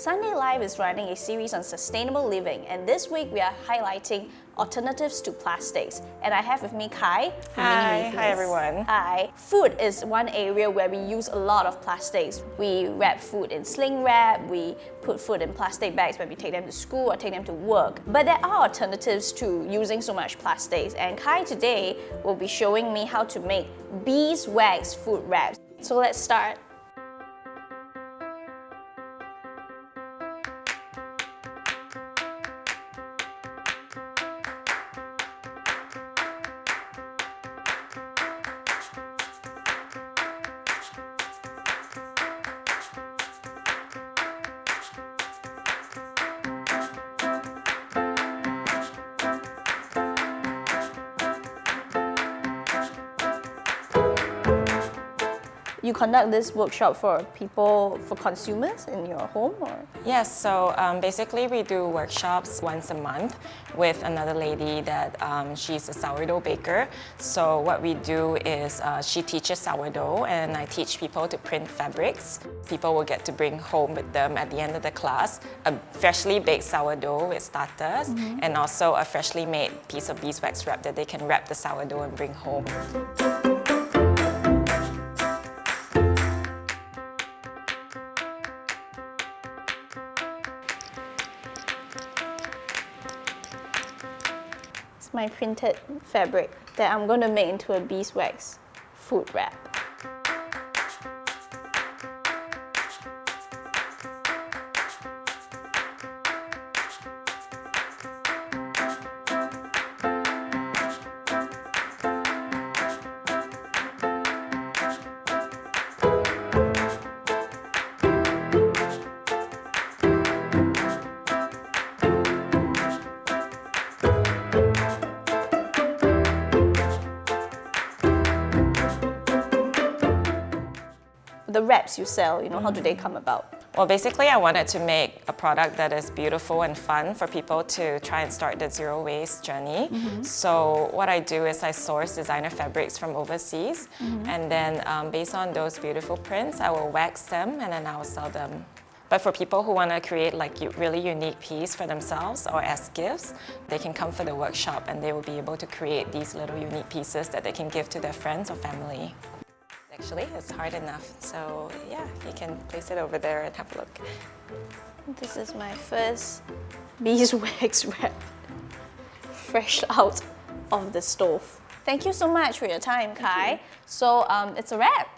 Sunday Live is running a series on sustainable living, and this week we are highlighting alternatives to plastics. And I have with me Kai from Hi everyone. Hi. Food is one area where we use a lot of plastics. We wrap food in sling wrap, we put food in plastic bags when we take them to school or take them to work. But there are alternatives to using so much plastics, and Kai today will be showing me how to make beeswax food wraps. So let's start. You conduct this workshop for people, for consumers in your home, or? Yes, so basically we do workshops once a month with another lady that she's a sourdough baker. So what we do is she teaches sourdough and I teach people to print fabrics. People will get to bring home with them at the end of the class a freshly baked sourdough with starters and also a freshly made piece of beeswax wrap that they can wrap the sourdough and bring home. My printed fabric that I'm going to make into a beeswax food wrap. The wraps you sell, how do they come about? Well, basically I wanted to make a product that is beautiful and fun for people to try and start the zero waste journey. So what I do is I source designer fabrics from overseas and then based on those beautiful prints, I will wax them and then I will sell them. But for people who want to create like a really unique piece for themselves or as gifts, they can come for the workshop and they will be able to create these little unique pieces that they can give to their friends or family. Actually, it's hard enough, so yeah, you can place it over there and have a look. This is my first beeswax wrap, fresh out of the stove. Thank you so much for your time, Kai. So it's a wrap.